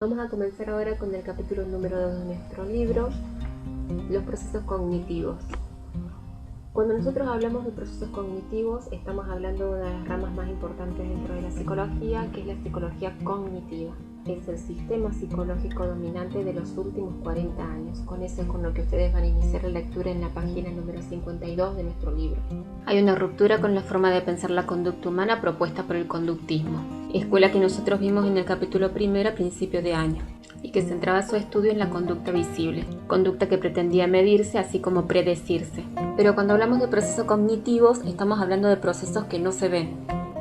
Vamos a comenzar ahora con el capítulo número 2 de nuestro libro, los procesos cognitivos. Cuando nosotros hablamos de procesos cognitivos, estamos hablando de una de las ramas más importantes dentro de la psicología, que es la psicología cognitiva. Es el sistema psicológico dominante de los últimos 40 años. Con eso es con lo que ustedes van a iniciar la lectura en la página número 52 de nuestro libro. Hay una ruptura con la forma de pensar la conducta humana propuesta por el conductismo, escuela que nosotros vimos en el capítulo primero a principio de año, y que centraba su estudio en la conducta visible, conducta que pretendía medirse así como predecirse. Pero cuando hablamos de procesos cognitivos, estamos hablando de procesos que no se ven,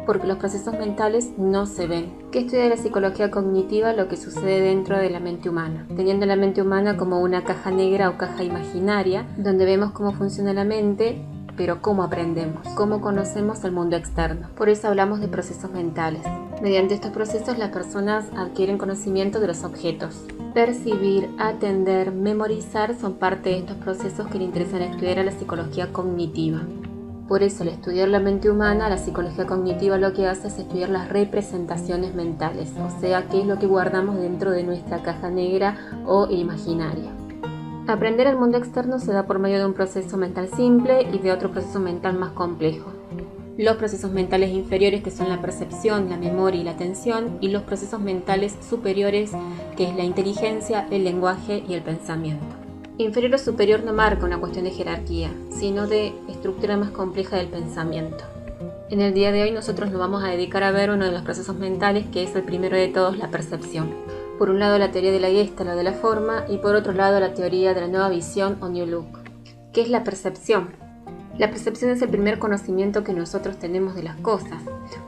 porque los procesos mentales no se ven. ¿Qué estudia la psicología cognitiva? Lo que sucede dentro de la mente humana, teniendo la mente humana como una caja negra o caja imaginaria, donde vemos cómo funciona la mente, pero cómo aprendemos, cómo conocemos el mundo externo. Por eso hablamos de procesos mentales. Mediante estos procesos las personas adquieren conocimiento de los objetos. Percibir, atender, memorizar son parte de estos procesos que le interesan estudiar a la psicología cognitiva. Por eso, al estudiar la mente humana, la psicología cognitiva lo que hace es estudiar las representaciones mentales, o sea, qué es lo que guardamos dentro de nuestra caja negra o imaginaria. Aprender el mundo externo se da por medio de un proceso mental simple y de otro proceso mental más complejo. Los procesos mentales inferiores, que son la percepción, la memoria y la atención, y los procesos mentales superiores, que es la inteligencia, el lenguaje y el pensamiento. Inferior o superior no marca una cuestión de jerarquía, sino de estructura más compleja del pensamiento. En el día de hoy nosotros nos vamos a dedicar a ver uno de los procesos mentales, que es el primero de todos, la percepción. Por un lado la teoría de la Gestalt o de la forma, y por otro lado la teoría de la nueva visión o New Look. ¿Qué es la percepción? La percepción es el primer conocimiento que nosotros tenemos de las cosas,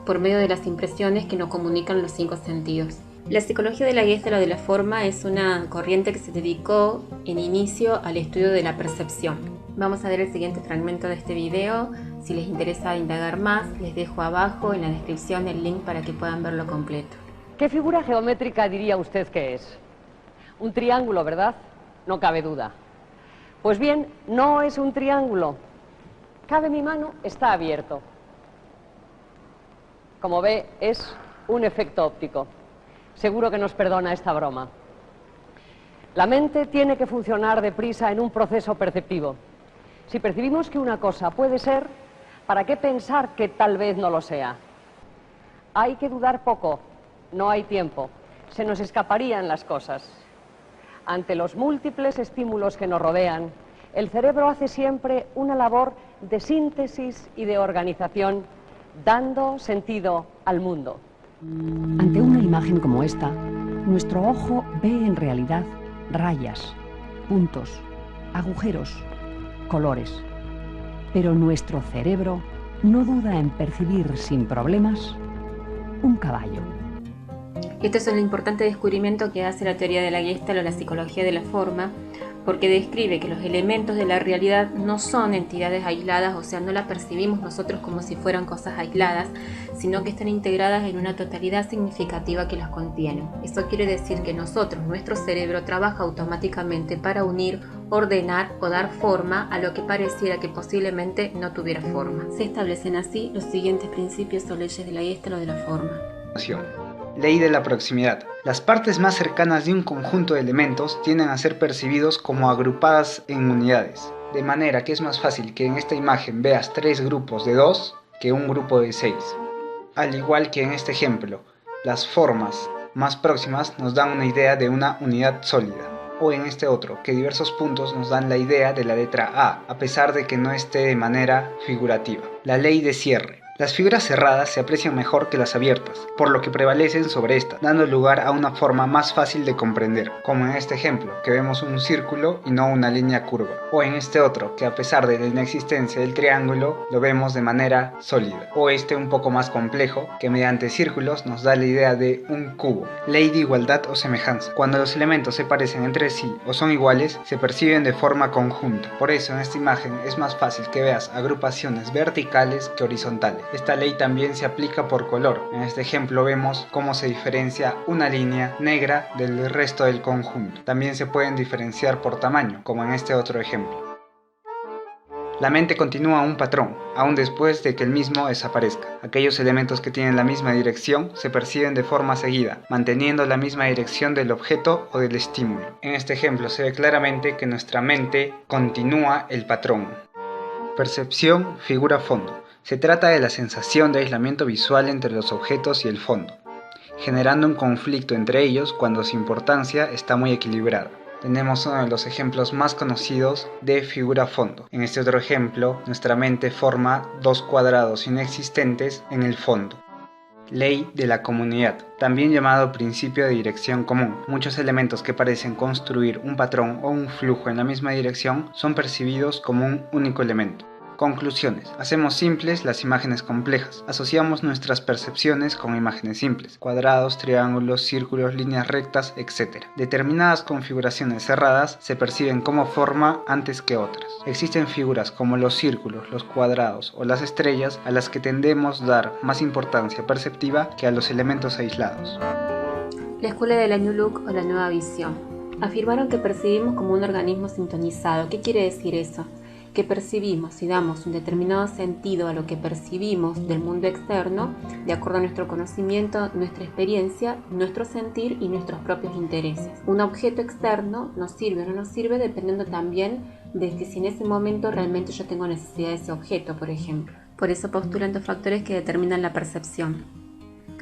por medio de las impresiones que nos comunican los 5 sentidos. La psicología de la Gestalt o de la forma es una corriente que se dedicó en inicio al estudio de la percepción. Vamos a ver el siguiente fragmento de este video. Si les interesa indagar más, les dejo abajo en la descripción el link para que puedan verlo completo. ¿Qué figura geométrica diría usted que es? Un triángulo, ¿verdad? No cabe duda. Pues bien, no es un triángulo. Cabe mi mano, está abierto. Como ve, es un efecto óptico. Seguro que nos perdona esta broma. La mente tiene que funcionar deprisa en un proceso perceptivo. Si percibimos que una cosa puede ser, ¿para qué pensar que tal vez no lo sea? Hay que dudar poco, no hay tiempo. Se nos escaparían las cosas. Ante los múltiples estímulos que nos rodean, el cerebro hace siempre una labor de síntesis y de organización, dando sentido al mundo. Ante una imagen como esta, nuestro ojo ve en realidad rayas, puntos, agujeros, colores. Pero nuestro cerebro no duda en percibir sin problemas un caballo. Este es un importante descubrimiento que hace la teoría de la Gestalt o la psicología de la forma, porque describe que los elementos de la realidad no son entidades aisladas, o sea, no las percibimos nosotros como si fueran cosas aisladas, sino que están integradas en una totalidad significativa que las contiene. Eso quiere decir que nosotros, nuestro cerebro, trabaja automáticamente para unir, ordenar o dar forma a lo que pareciera que posiblemente no tuviera forma. Se establecen así los siguientes principios o leyes de la Gestalt o de la forma. Ley de la proximidad. Las partes más cercanas de un conjunto de elementos tienden a ser percibidos como agrupadas en unidades, de manera que es más fácil que en esta imagen veas 3 grupos de 2 que un grupo de 6. Al igual que en este ejemplo, las formas más próximas nos dan una idea de una unidad sólida, o en este otro, que diversos puntos nos dan la idea de la letra A pesar de que no esté de manera figurativa. La ley de cierre. Las figuras cerradas se aprecian mejor que las abiertas, por lo que prevalecen sobre estas, dando lugar a una forma más fácil de comprender, como en este ejemplo, que vemos un círculo y no una línea curva, o en este otro, que a pesar de la inexistencia del triángulo, lo vemos de manera sólida, o este un poco más complejo, que mediante círculos nos da la idea de un cubo. Ley de igualdad o semejanza. Cuando los elementos se parecen entre sí o son iguales, se perciben de forma conjunta. Por eso en esta imagen es más fácil que veas agrupaciones verticales que horizontales. Esta ley también se aplica por color. En este ejemplo vemos cómo se diferencia una línea negra del resto del conjunto. También se pueden diferenciar por tamaño, como en este otro ejemplo. La mente continúa un patrón, aún después de que el mismo desaparezca. Aquellos elementos que tienen la misma dirección se perciben de forma seguida, manteniendo la misma dirección del objeto o del estímulo. En este ejemplo se ve claramente que nuestra mente continúa el patrón. Percepción, figura, fondo. Se trata de la sensación de aislamiento visual entre los objetos y el fondo, generando un conflicto entre ellos cuando su importancia está muy equilibrada. Tenemos uno de los ejemplos más conocidos de figura-fondo. En este otro ejemplo, nuestra mente forma dos cuadrados inexistentes en el fondo. Ley de la comunidad, también llamado principio de dirección común. Muchos elementos que parecen construir un patrón o un flujo en la misma dirección son percibidos como un único elemento. Conclusiones. Hacemos simples las imágenes complejas. Asociamos nuestras percepciones con imágenes simples. Cuadrados, triángulos, círculos, líneas rectas, etc. Determinadas configuraciones cerradas se perciben como forma antes que otras. Existen figuras como los círculos, los cuadrados o las estrellas a las que tendemos a dar más importancia perceptiva que a los elementos aislados. La escuela de la New Look o la nueva visión. Afirmaron que percibimos como un organismo sintonizado. ¿Qué quiere decir eso? Que percibimos y damos un determinado sentido a lo que percibimos del mundo externo, de acuerdo a nuestro conocimiento, nuestra experiencia, nuestro sentir y nuestros propios intereses. Un objeto externo nos sirve o no nos sirve dependiendo también de que si en ese momento realmente yo tengo necesidad de ese objeto, por ejemplo. Por eso postulan dos factores que determinan la percepción.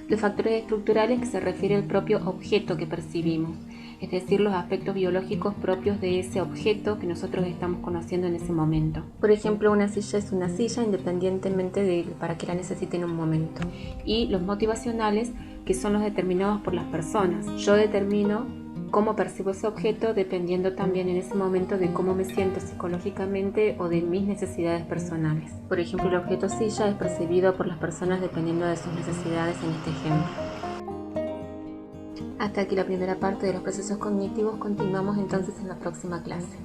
Los factores estructurales, que se refiere al propio objeto que percibimos, es decir, los aspectos biológicos propios de ese objeto que nosotros estamos conociendo en ese momento. Por ejemplo, una silla es una silla independientemente de para qué la necesite en un momento. Y los motivacionales, que son los determinados por las personas. Yo determino cómo percibo ese objeto dependiendo también en ese momento de cómo me siento psicológicamente o de mis necesidades personales. Por ejemplo, el objeto silla es percibido por las personas dependiendo de sus necesidades en este ejemplo. Hasta aquí la primera parte de los procesos cognitivos. Continuamos entonces en la próxima clase.